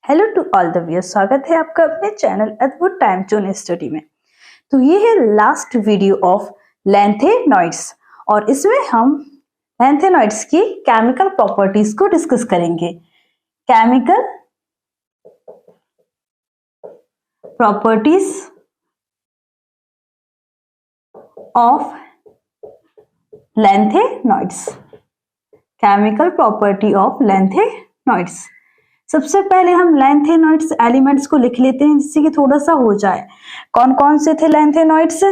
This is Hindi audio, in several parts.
Hello to all the viewers, स्वागत है आपका अपने चैनल अद्भुत टाइम जोन स्टडी में। तो ये है लास्ट वीडियो ऑफ लैंथेनॉइड्स और इसमें हम लैंथेनॉइड्स की केमिकल प्रॉपर्टीज को डिस्कस करेंगे। Chemical properties of lanthanoids. Chemical property of lanthanoids. सबसे पहले हम लैंथेनॉइड्स एलिमेंट्स को लिख लेते हैं जिससे कि थोड़ा सा हो जाए। कौन कौन से थे लैंथेनॉइड्स?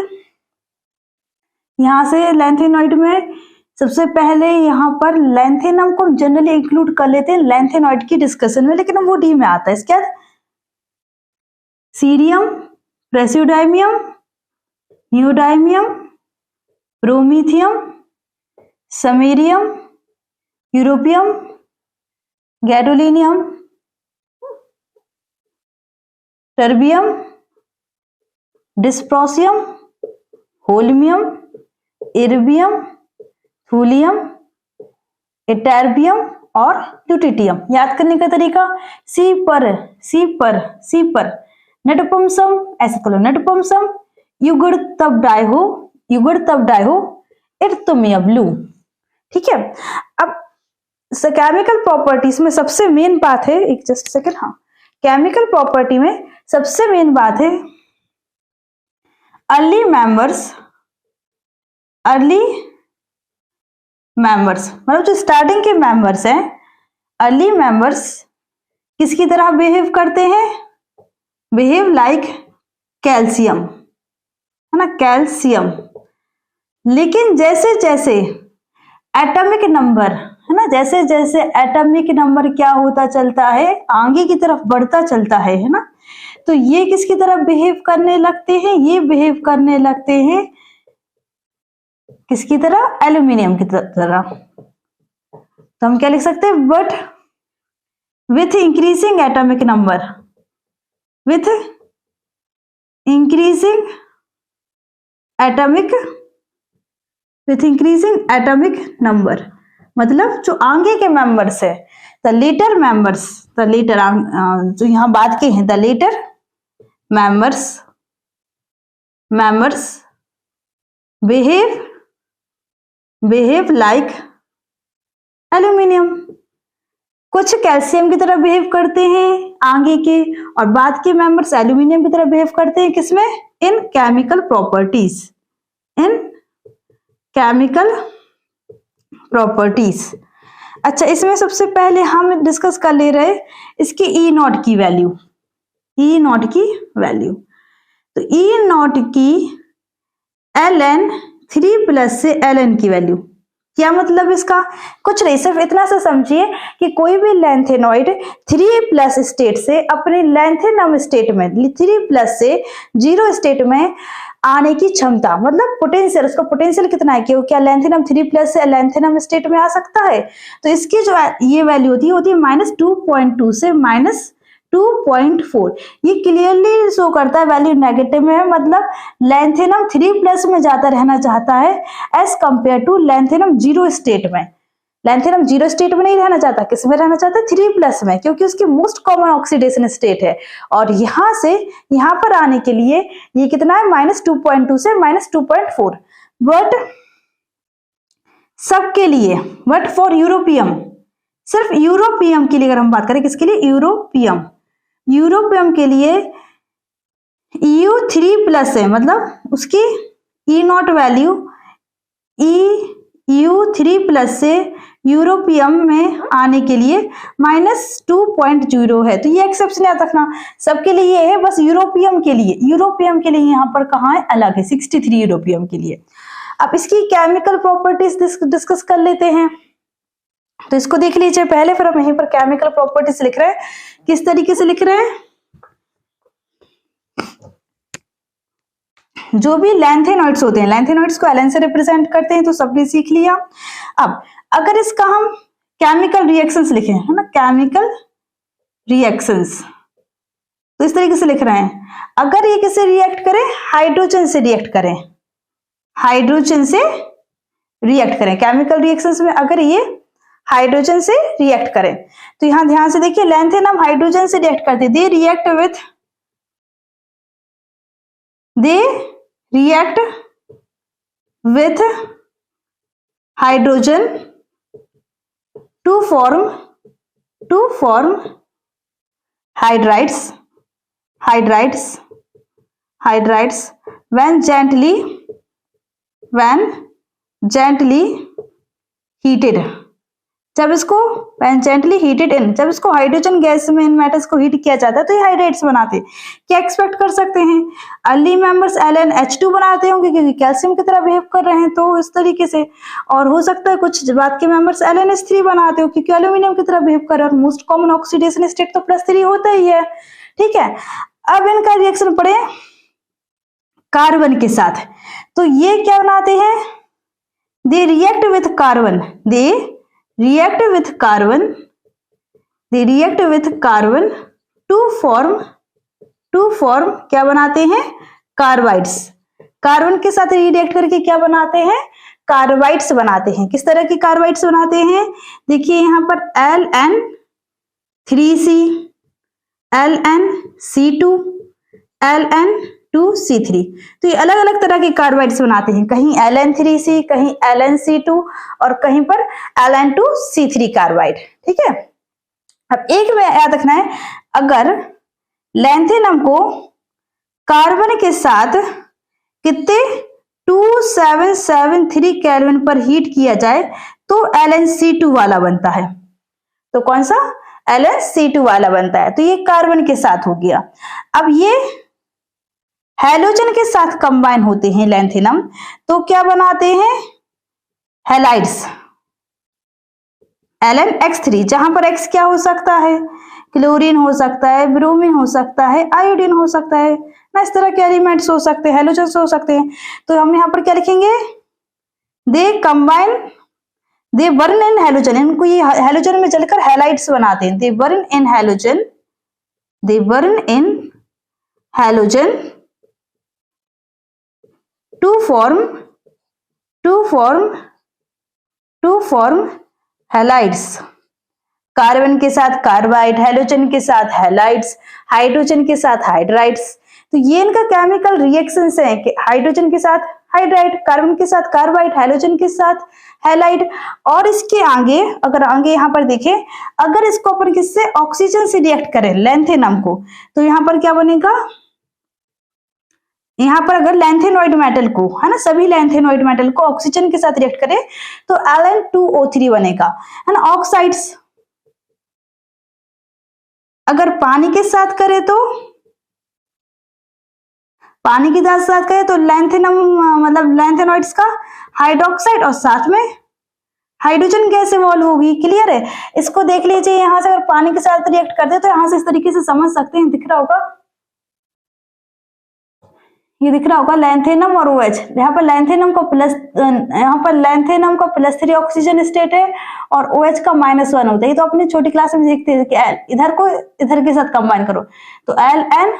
यहाँ से लैंथेनॉइड में सबसे पहले यहाँ पर लैंथेनम को जनरली इंक्लूड कर लेते हैं लैंथेनॉइड की डिस्कशन में, लेकिन वो डी में आता है। इसके बाद cerium, praseodymium, neodymium, promethium, samarium, europium, gadolinium, terbium, dysprosium, holmium, erbium, thulium, ytterbium और ल्यूटिटियम। याद करने का तरीका सी पर नटपमसम, ऐसे तो लो नटपमसम, युगड़ तब डाइहो इर्तुमियब्लू। ठीक है। अब केमिकल प्रॉपर्टीज में सबसे मेन बात है, एक जस्ट सेकंड, हाँ, केमिकल प्रॉपर्टी में सबसे मेन बात है अर्ली मेंबर्स, मतलब जो स्टार्टिंग के मेंबर्स हैं, अर्ली मेंबर्स किसकी तरह बिहेव करते हैं? बिहेव लाइक कैल्शियम, है ना, कैल्शियम। लेकिन जैसे जैसे एटॉमिक नंबर, है ना, जैसे जैसे एटॉमिक नंबर क्या होता चलता है, आगे की तरफ बढ़ता चलता है ना, तो ये किसकी तरफ बिहेव करने लगते हैं? ये बिहेव करने लगते हैं किसकी तरह? एल्यूमिनियम की तरह। तो हम क्या लिख सकते हैं? But with increasing atomic number, with increasing atomic number, मतलब जो आगे के मेंबर्स है, द लेटर मेंबर्स, जो यहां बात की है, the latter members behave like aluminium. कुछ कैल्शियम की तरह बिहेव करते हैं आगे के, और बाद के मेंबर्स एल्यूमिनियम की तरह बिहेव करते हैं। किसमें? इन केमिकल प्रॉपर्टीज। अच्छा, इसमें सबसे पहले हम डिस्कस कर ले रहे इसकी ई नॉट की वैल्यू। तो ई नॉट की Ln 3+ से Ln की वैल्यू क्या मतलब इसका? कुछ नहीं, सिर्फ इतना सा समझिए कि कोई भी लैंथेनॉइड 3+ स्टेट से अपने लैंथेनम स्टेट में 3+ से 0 स्टेट में आने की क्षमता, मतलब पोटेंशियल, उसका पोटेंशियल कितना है कि वो क्या लैंथेनम 3+ से लैंथेनम स्टेट में आ सकता है। तो इसकी जो ये वैल्यू होती है -2.2 से -2.4। ये क्लियरली शो करता है वैल्यू नेगेटिव में है, मतलब लैंथेनम 3+ में जाता रहना चाहता है as compare to lanthanum 0 state में। लैंथेनम 0 स्टेट में नहीं रहना चाहता, किस में रहना चाहता है? 3+ में, क्योंकि उसकी मोस्ट कॉमन ऑक्सीडेशन स्टेट है। और यहां से यहां पर आने के लिए ये कितना है? -2.2 से -2.4। बट सबके लिए, बट फॉर यूरोपियम, सिर्फ यूरोपियम के लिए अगर हम बात करें, किसके लिए? यूरोपियम के लिए EU3+ है, मतलब उसकी ई नॉट वैल्यू EU3+ से यूरोपियम में आने के लिए -2.0 है। तो ये एक्सेप्शन याद रखना, सबके लिए ये है, बस यूरोपियम के लिए यहाँ पर कहाँ है? अलग है, 63 यूरोपियम के लिए। अब इसकी केमिकल प्रॉपर्टीज डिस्कस कर लेते हैं। तो इसको देख लीजिए पहले, फिर हम यहीं पर केमिकल प्रॉपर्टीज लिख रहे हैं। किस तरीके से लिख रहे हैं? जो भी लैंथेनॉइड्स होते हैं, लैंथेनॉइड्स को Ln से रिप्रेजेंट करते हैं, तो सबने सीख लिया। अब अगर इसका हम केमिकल रिएक्शंस लिखें, है ना, केमिकल रिएक्शंस, तो इस तरीके से लिख रहे हैं। अगर ये किससे रिएक्ट करें? हाइड्रोजन से रिएक्ट करें, केमिकल रिएक्शंस में अगर ये हाइड्रोजन से रिएक्ट करें। तो यहां ध्यान से देखिए, लैंथेनम हाइड्रोजन से रिएक्ट करते, they react with hydrogen to form hydrides when gently heated, जब इसको जब इसको हाइड्रोजन गैस में इन मेटल्स को हीट किया जाता है तो ये हाइड्राइड्स बनाते हैं। क्या एक्सपेक्ट कर सकते हैं, अर्ली मेंबर्स LnH2 बनाते होंगे क्योंकि कैल्शियम की तरह बिहेव कर रहे हैं, तो इस तरीके से। और हो सकता है कुछ बाद के मेंबर्स LnH3 बनाते हो क्योंकि एल्यूमिनियम की तरह बिहेव कर रहे हैं, और मोस्ट कॉमन ऑक्सीडेशन स्टेट तो +3 होता ही है। ठीक है, अब इनका रिएक्शन पढ़े कार्बन के साथ, तो ये क्या बनाते हैं, they react with carbon to form क्या बनाते हैं, कार्बाइड्स। कार्बन के साथ रिएक्ट करके क्या बनाते हैं, कार्बाइड्स बनाते हैं। किस तरह की कार्बाइड्स बनाते हैं, देखिए यहां पर Ln3C, Ln2C, Ln2C3, तो ये अलग अलग तरह के कार्बाइड्स बनाते हैं, कहीं Ln3C, कहीं Ln2C और कहीं पर Ln2C3 कार्बाइड। ठीक है, अब एक में याद रखना है, अगर लैंथेनम को कार्बन के साथ कितने 2773 केल्विन पर हीट किया जाए तो Lnc2 वाला बनता है। तो कौन सा, Lnc2 वाला बनता है। तो ये कार्बन के साथ हो गया। अब ये हैलोजन के साथ कंबाइन होते हैं लैंथेनम, तो क्या बनाते हैं, हैलाइड्स, Lnx3, जहां पर x क्या हो सकता है, क्लोरीन हो सकता है, ब्रोमीन हो सकता है, आयोडीन हो सकता है ना, इस तरह के एलिमेंट्स हो सकते हैं, हैलोजन्स हो सकते हैं। तो हम यहाँ पर क्या लिखेंगे, दे बर्न इन हैलोजन, इनको ये हैलोजन में जलकर हैलाइड्स बनाते हैं। They burn in halogen to form halides. Carbon के साथ कार्बाइड, हैलोजन के साथ हैलाइड्स, हाइड्रोजन के साथ हाइड्राइड्स। तो ये इनका केमिकल रिएक्शंस हैं कि हाइड्रोजन के साथ हाइड्राइड, कार्बन के साथ कार्बाइड, हैलोजन के साथ हैलाइड। और इसके आगे अगर यहाँ पर देखें, अगर इसको अपन किससे, ऑक्सीजन से रिएक्ट करें लैंथेनम को, तो यहाँ पर क्या बनेगा, यहाँ पर अगर लैंथेनॉइड मेटल को, है ना, सभी लैंथेनॉइड मेटल को ऑक्सीजन के साथ रिएक्ट करें तो Ln2O3 बनेगा, है ना, ऑक्साइड्स। अगर पानी के साथ करें तो लैंथेनम मतलब लैंथेनॉइड्स का हाइड्रोक्साइड और साथ में हाइड्रोजन गैस इवॉल्व होगी। क्लियर है, इसको देख लीजिए, यहां से अगर पानी के साथ रिएक्ट करते तो यहां से इस तरीके से समझ सकते हैं, दिख रहा होगा, ये दिख रहा होगा लैंथेनम और OH। यहाँ पर लैंथेनम का +3 ऑक्सीजन स्टेट है और OH का -1 होता है। ये तो अपने छोटी क्लास में देखते हैं कि इधर को इधर के साथ कंबाइन करो, तो Ln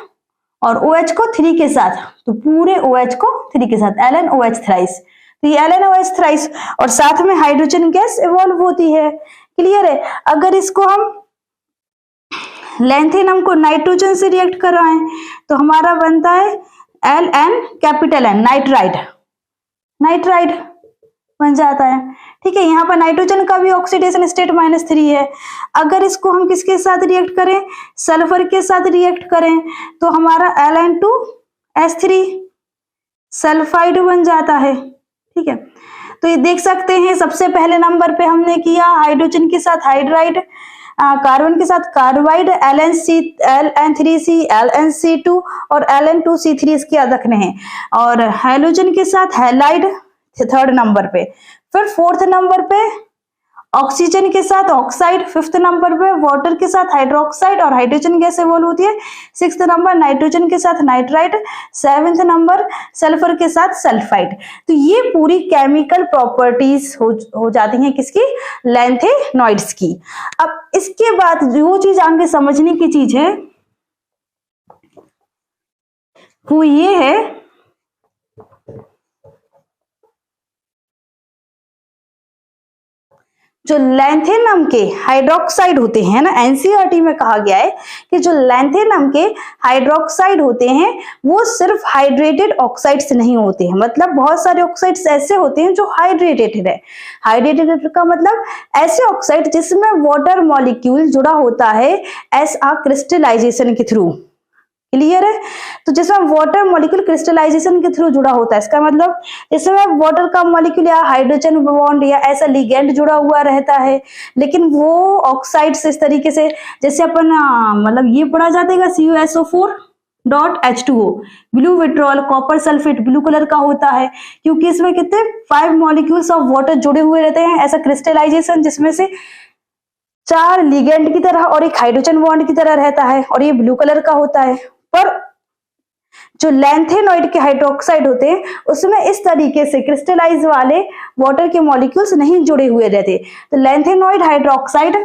और OH को 3 के साथ, तो पूरे OH को 3 के साथ LnOH थ्राइस। तो ये LnOH थ्राइस और साथ में हाइड्रोजन गैस इवॉल्व होती है। क्लियर है, अगर इसको हम लैंथेनम को नाइट्रोजन से रिएक्ट कराएं तो हमारा बनता है Ln नाइट्राइड बन जाता है। ठीक है, यहाँ पर नाइट्रोजन का भी ऑक्सीडेशन स्टेट -3 है। अगर इसको हम किसके साथ रिएक्ट करें, सल्फर के साथ रिएक्ट करें तो हमारा Ln2S3 सल्फाइड बन जाता है। ठीक है, तो ये देख सकते हैं, सबसे पहले नंबर पे हमने किया हाइड्रोजन के साथ हाइड्राइड, कार्बन के साथ कार्बाइड, Ln3C, Lnc2 और Ln2C3 इसके याद रखने हैं, और हैलोजन के साथ हैलाइड 3rd नंबर पे, फिर 4th नंबर पे ऑक्सीजन के साथ ऑक्साइड, 5th नंबर पे वाटर के साथ हाइड्रोक्साइड और हाइड्रोजन गैस इवॉल्व होती है, 6th नंबर नाइट्रोजन के साथ नाइट्राइड, 7th नंबर सल्फर के साथ सल्फाइड। तो ये पूरी केमिकल प्रॉपर्टीज हो जाती हैं किसकी, लैंथेनॉइड्स की। अब इसके बाद जो चीज आगे समझने की चीज है वो ये है जो लैंथेनम के हाइड्रोक्साइड होते हैं ना, एनसीईआरटी में कहा गया है कि जो लैंथेनम के हाइड्रोक्साइड होते हैं वो सिर्फ हाइड्रेटेड ऑक्साइड्स नहीं होते हैं, मतलब बहुत सारे ऑक्साइड्स ऐसे होते हैं जो हाइड्रेटेड है। हाइड्रेटेड का मतलब ऐसे ऑक्साइड जिसमें वाटर मॉलिक्यूल जुड़ा होता है एस आ क्रिस्टलाइजेशन के थ्रू। क्लियर है? तो जिसमें वाटर मॉलिक्यूल क्रिस्टलाइजेशन के थ्रू जुड़ा होता है, इसका मतलब इसमें वाटर का मॉलिक्यूल या हाइड्रोजन बॉन्ड या ऐसा लिगेंड जुड़ा हुआ रहता है, लेकिन वो ऑक्साइड्स इस तरीके से, जैसे अपन मतलब ये पढ़ा जाता है CuSO4.H2O, blue vitriol, copper sulphate blue colour का होता है, क्योंकि इसमें कितने 5 मॉलिक्यूल्स ऑफ वाटर जुड़े हुए रहते हैं। ऐसा क्रिस्टलाइजेशन जिसमें से 4 लिगेंड की तरह और एक हाइड्रोजन बॉन्ड की तरह रहता है, और ये ब्लू कलर का होता है। पर जो लैंथेनॉइड के हाइड्रोक्साइड होते हैं उसमें इस तरीके से क्रिस्टलाइज वाले वाटर के मॉलिक्यूल्स नहीं जुड़े हुए रहते, तो लैंथेनॉइड हाइड्रोक्साइड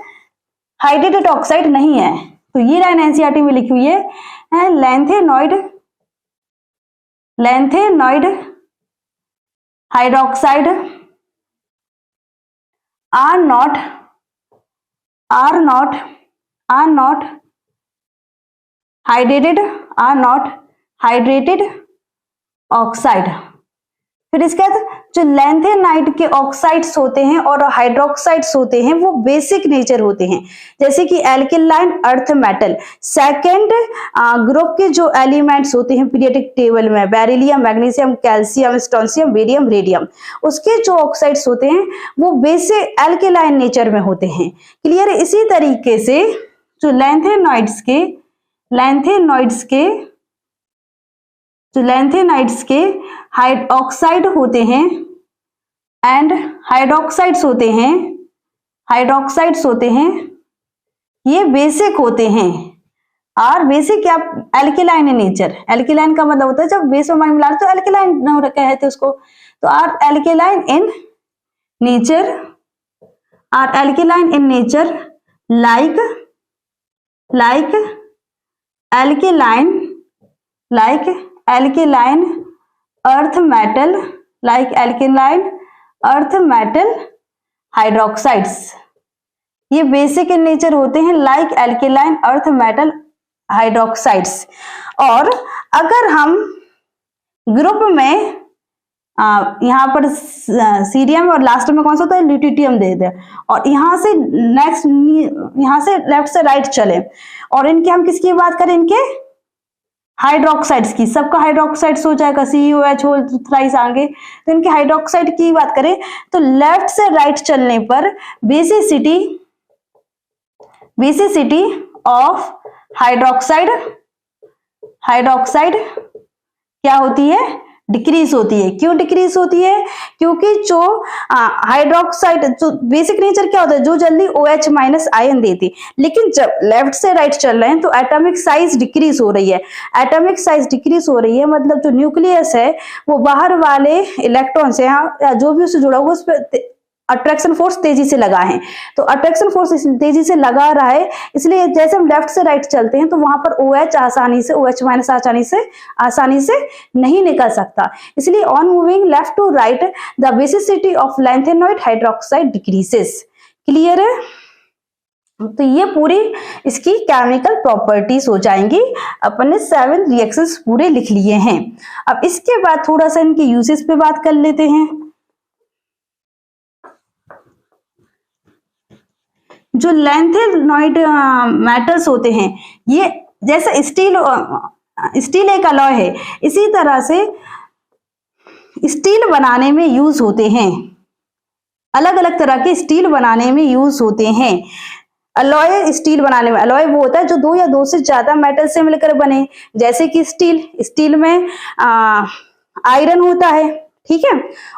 हाइड्रेटेड ऑक्साइड नहीं है। तो ये लाइन एनसीईआरटी में लिखी हुई है, lanthanoid hydroxide are not hydrated oxide. फिर इसके बाद जो लैंथेनाइड के ऑक्साइड्स होते हैं और हाइड्रोक्साइड्स होते हैं वो बेसिक नेचर होते हैं, जैसे कि alkaline earth metal. Second group के जो एलिमेंट्स होते हैं पीरियोडिक टेबल में, beryllium, magnesium, calcium, strontium, barium, radium, उसके जो ऑक्साइड्स होते हैं वो बेसिक एल्केलाइन नेचर में होते हैं। क्लियर है? इसी तरीके से जो लैंथेनाइड्स के ऑक्साइड होते हैं एंड हाइड्रोक्साइड्स होते हैं, ये बेसिक होते हैं। और बेसिक क्या, एल्केलाइन इन नेचर। एल्केलाइन का मतलब होता है जब बेस में पानी मिला तो एल्केलाइन कहते हैं उसको। तो are alkaline in nature like alkaline earth metal hydroxides, ये बेसिक इन नेचर होते हैं like alkaline earth metal hydroxides. और अगर हम ग्रुप में यहाँ पर सीरियम और लास्ट में कौन सा होता है, ल्यूटिटियम दे दें, और यहाँ से लेफ्ट से राइट चले, और इनके हम किसकी बात करें, इनके हाइड्रोक्साइड्स की, सबका हाइड्रोक्साइड्स हो जाएगा COH होल थ्राइस आगे। तो इनके हाइड्रोक्साइड की बात करें तो लेफ्ट से राइट चलने पर बेसिसिटी ऑफ हाइड्रोक्साइड क्या होती है, डिक्रीज होती है। क्यों डिक्रीज होती है? क्योंकि जो हाइड्रोक्साइड जो बेसिक नेचर क्या होता है, जो जल्दी OH माइनस आयन देती, लेकिन जब लेफ्ट से राइट चल रहे हैं तो एटॉमिक साइज डिक्रीज हो रही है। एटॉमिक साइज डिक्रीज हो रही है मतलब जो न्यूक्लियस है वो बाहर वाले इलेक्ट्रॉन से या जो भी उससे जुड़ा हुआ उस पर अट्रैक्शन फोर्स तेजी से लगा है। तो अट्रैक्शन फोर्स तेजी से लगा रहा है, इसलिए जैसे हम लेफ्ट से राइट चलते हैं तो वहां पर OH OH माइनस आसानी से नहीं निकल सकता। इसलिए on moving left to right the basicity of lanthanoid hydroxide decreases. Clear है? तो ये पूरी इसकी केमिकल प्रॉपर्टीज हो जाएंगी। अपन ने 7 रिएक्शंस पूरे लिख लिए हैं। अब इसके बाद थोड़ा सा इनके यूजेस पे बात कर लेते हैं। जो लैंथेनॉइड मेटल्स होते हैं, ये जैसे स्टील एक अलॉय है, इसी तरह से स्टील बनाने में यूज होते हैं। अलग अलग तरह के स्टील बनाने में यूज होते हैं। अलॉय स्टील बनाने में, अलॉय वो होता है जो 2 या 2 से ज्यादा मेटल से मिलकर बने, जैसे कि स्टील में आयरन होता है, ठीक है,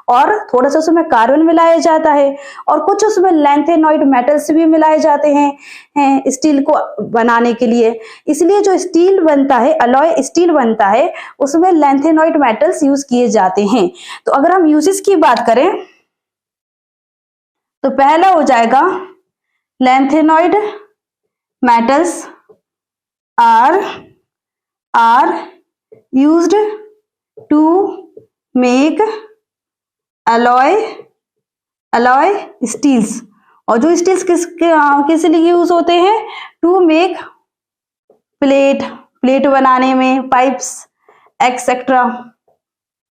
और थोड़ा सा उसमें कार्बन मिलाया जाता है, और कुछ उसमें लैंथेनॉइड मेटल्स भी मिलाए जाते हैं स्टील को बनाने के लिए। इसलिए जो स्टील बनता है, अलॉय स्टील बनता है, उसमें लैंथेनॉइड मेटल्स यूज किए जाते हैं। तो अगर हम यूजेस की बात करें तो पहला हो जाएगा lanthanoid metals are used to make alloy steels, और जो स्टील्स किस लिए यूज होते हैं? टू मेक प्लेट बनाने में, पाइप्स एक्सेट्रा।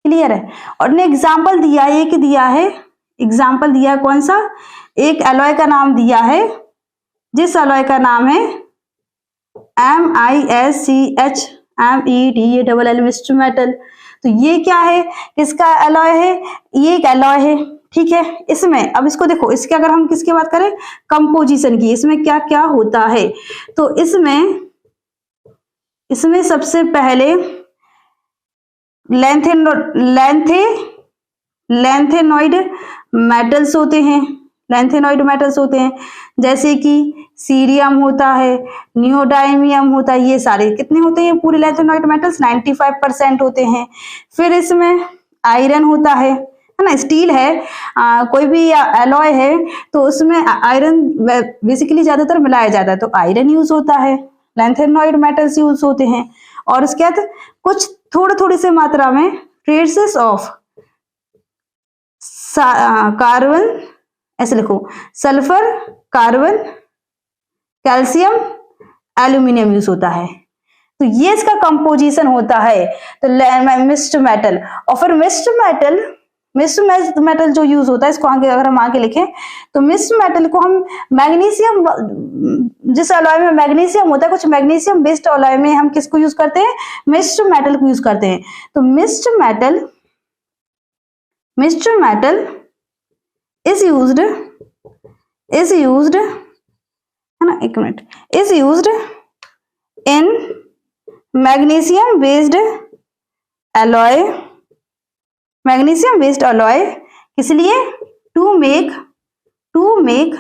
क्लियर है? और ने एग्जाम्पल दिया है, एक दिया है एग्जाम्पल दिया है, कौन सा? एक एलॉय का नाम दिया है, जिस एलॉय का नाम है MISCHMED मिक्स्ड मेटल। तो ये क्या है? किसका एलॉय है? ये एक एलॉय है, ठीक है। इसमें अब इसको देखो, इसके अगर हम किसकी बात करें, कंपोजिशन की, इसमें क्या क्या होता है? तो इसमें सबसे पहले लेंथेनॉइड मेटल्स होते हैं, लेंथेनॉइड मेटल्स होते हैं, जैसे कि सीरियम होता है, नियोडाइमियम होता है, ये सारे कितने होते हैं? पूरे लेंथेनॉइड मेटल्स 95% होते हैं। फिर इसमें आयरन होता है ना, स्टील है, कोई भी एलॉय है तो उसमें आयरन बेसिकली ज्यादातर मिलाया जाता है, तो आयरन यूज होता है, लेंथेनॉइड मेटल्स यूज होते हैं। और उसके बाद कुछ थोड़ी से मात्रा में ट्रेसेस ऑफ कार्बन, ऐसे लिखो, sulphur, carbon, calcium, aluminium use होता है। तो ये इसका कंपोजिशन होता है, तो मिक्स्ड मेटल। और फिर मिक्स्ड मेटल जो यूज होता है, इसको आगे अगर हम आगे लिखें तो मिक्स्ड मेटल को हम मैग्नीशियम, जिस अलॉय में मैग्नीशियम होता है, कुछ मैग्नीशियम बेस्ड अलॉय में हम किसको यूज करते हैं? मिक्स्ड मेटल को यूज करते हैं। तो मिक्स्ड मेटल is used है ना, एक minute, is used in magnesium based alloy, किस लिए? To make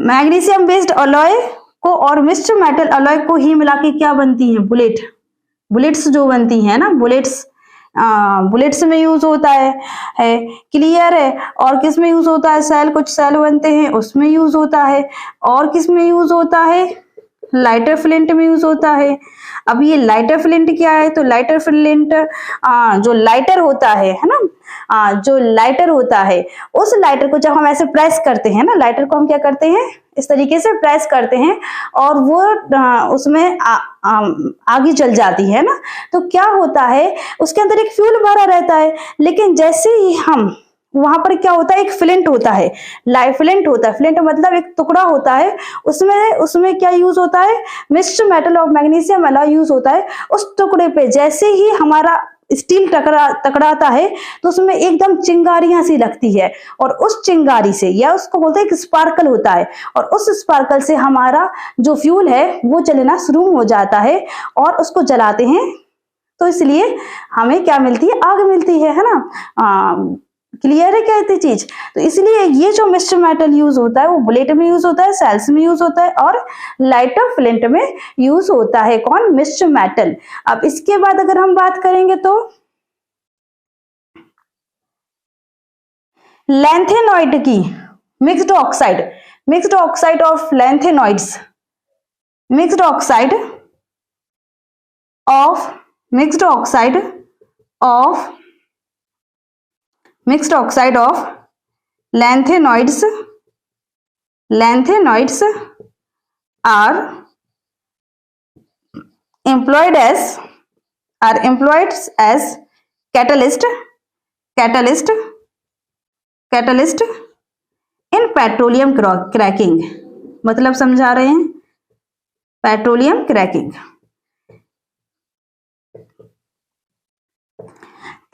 magnesium based alloy को और मिक्स्ड मेटल अलॉय को ही मिला के क्या बनती है? बुलेट्स जो बनती है ना, बुलेट्स में यूज होता है। क्लियर है? और किस में यूज होता है? सेल, कुछ सेल बनते हैं उसमें यूज होता है। और किस में यूज होता है? लाइटर फ्लिंट में यूज होता है। अब ये लाइटर फ्लिंट क्या है? तो लाइटर फ्लिंट जो लाइटर होता है ना, जो लाइटर होता है, उस लाइटर को जब हम ऐसे प्रेस करते हैं ना, लाइटर को हम क्या करते हैं? इस तरीके से प्रेस करते हैं और वो उसमें आग जल जाती है ना। तो क्या होता है? उसके अंदर एक फ्यूल भरा रहता है, लेकिन जैसे ही हम वहां पर क्या होता है? एक फ्लिंट होता है, फ्लिंट मतलब एक टुकड़ा होता है, उसमें क्या यूज होता है? मिक्स्ड मेटल और मैग्नीशियम अलॉय यूज होता है। उस टुकड़े पे जैसे ही हमारा स्टील टकराता है तो उसमें एकदम चिंगारियां सी लगती है, और उस चिंगारी से, या उसको बोलते हैं एक स्पार्कल होता है, और उस स्पार्कल से हमारा जो फ्यूल है वो जलना शुरू हो जाता है, और उसको जलाते हैं तो इसलिए हमें क्या मिलती है? आग मिलती है ना। क्लियर है क्या इतनी चीज? तो इसलिए ये जो मिक्स्ड मेटल यूज होता है वो बुलेट में यूज होता है, सेल्स में यूज होता है, और लाइटर फ्लिंट में यूज होता है। कौन? Mixed metal. अब इसके बाद अगर हम बात करेंगे तो लैंथेनॉइड की mixed oxide of lanthanoids, mixed oxide of lanthanoids are employed as catalyst in petroleum cracking. मतलब समझा रहे हैं? पेट्रोलियम क्रैकिंग,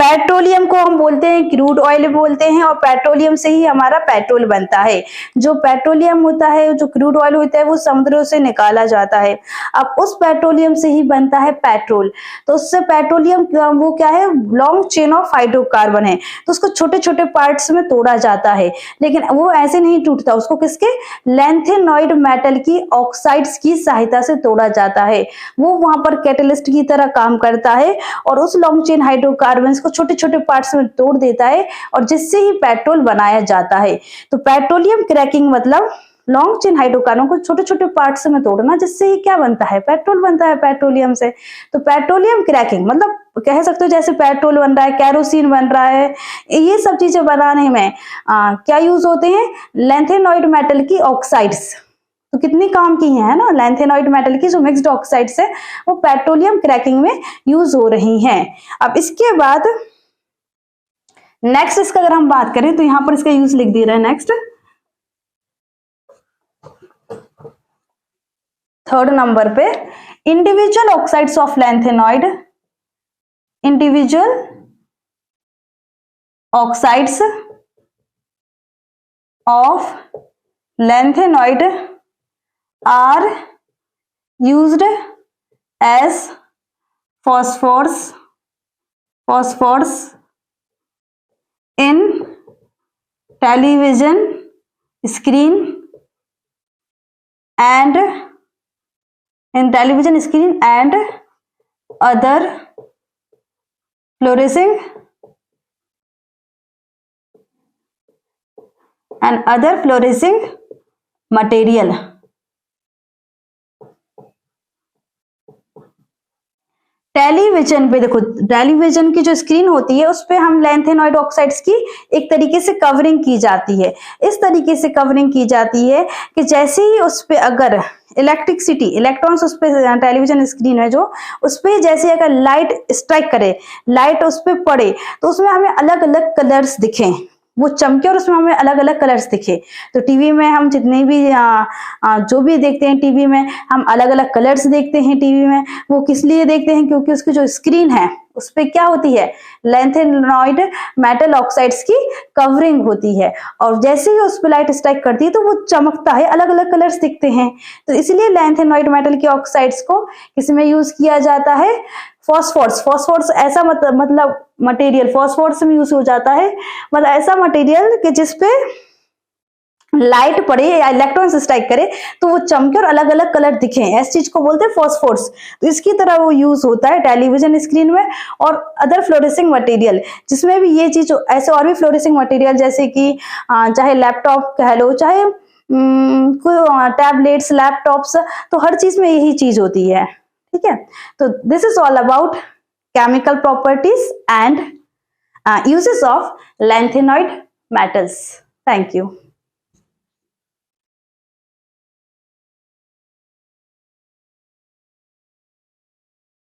पेट्रोलियम को हम बोलते हैं क्रूड ऑयल बोलते हैं, और पेट्रोलियम से ही हमारा पेट्रोल बनता है। जो पेट्रोलियम होता है, जो क्रूड ऑयल होता है, वो समुद्रों से निकाला जाता है। अब उस पेट्रोलियम से ही बनता है पेट्रोल। तो उससे पेट्रोलियम वो क्या है? लॉन्ग चेन ऑफ हाइड्रोकार्बन है। तो उसको छोटे छोटे पार्ट्स में तोड़ा जाता है, लेकिन वो ऐसे नहीं टूटता, उसको किसके? लैंथेनॉइड मेटल की ऑक्साइड्स की सहायता से तोड़ा जाता है। वो वहां पर कैटलिस्ट की तरह काम करता है, और उस लॉन्ग चेन हाइड्रोकार्बन को छोटे छोटे पार्ट्स में तोड़ देता है, और जिससे ही पेट्रोल बनाया जाता है। तो पेट्रोलियम क्रैकिंग मतलब लॉन्ग चेन हाइड्रोकार्बन को छोटे छोटे पार्ट्स में तोड़ना, जिससे ही क्या बनता है? पेट्रोल बनता है पेट्रोलियम से। तो पेट्रोलियम क्रैकिंग मतलब कह सकते हो जैसे पेट्रोल बन रहा है, केरोसिन बन रहा है, ये सब चीजें बनाने में क्या यूज होते हैं, लैंथेनॉइड मेटल की ऑक्साइड्स। तो कितनी काम की है ना, लैंथेनॉइड मेटल की जो मिक्स्ड ऑक्साइड्स है वो पेट्रोलियम क्रैकिंग में यूज हो रही हैं। अब इसके बाद नेक्स्ट इसका अगर हम बात करें तो यहां पर इसका यूज लिख दिया है। नेक्स्ट थर्ड नंबर पे individual oxides of lanthanoid, individual oxides of lanthanoid are used as phosphors in television screen and other fluorescing material। Television पे देखो, टेलीविजन की जो स्क्रीन होती है उस पे हम लैंथेनॉइड ऑक्साइड्स की एक तरीके से कवरिंग की जाती है। इस तरीके से कवरिंग की जाती है कि जैसे ही उस पे अगर इलेक्ट्रिसिटी, इलेक्ट्रॉन्स उस पे, टेलीविजन स्क्रीन है जो, उस पे जैसे अगर लाइट स्ट्राइक करे, लाइट उस पे पड़े तो उसमें हमें अलग अलग कलर्स दिखें, वो चमके और उसमें हमें अलग अलग कलर्स दिखे। तो टीवी में हम जितने भी जो भी देखते हैं टीवी में, हम अलग अलग कलर्स देखते हैं टीवी में। वो किस लिए देखते हैं, क्योंकि उसकी जो स्क्रीन है उस पे क्या होती है, लैंथेनॉइड मेटल ऑक्साइड्स की कवरिंग होती है, और जैसे ही उस पे लाइट स्ट्राइक करती है तो वो चमकता है, अलग अलग कलर्स दिखते हैं। तो इसलिए लैंथेनॉइड मेटल की ऑक्साइड्स को किसमें यूज किया जाता है, फॉस्फोरस ऐसा मतलब मटेरियल, फॉस्फोरस में यूज हो जाता है, मतलब ऐसा मटेरियल कि जिसपे लाइट पड़े या इलेक्ट्रॉन्स स्ट्राइक करे तो वो चमके और अलग अलग कलर दिखे, ऐसी चीज को बोलते हैं फॉस्फोरस। तो इसकी तरह वो यूज होता है टेलीविजन स्क्रीन में और अदर फ्लोरेसिंग मटेरियल, जिसमें भी ये चीज, ऐसे और भी फ्लोरेसिंग मटेरियल जैसे कि चाहे लैपटॉप कह लो, चाहे कोई टैबलेट्स, लैपटॉप्स, तो हर चीज में यही चीज होती है। ठीक है, तो this is all about chemical properties and uses of lanthanoid metals. Thank you.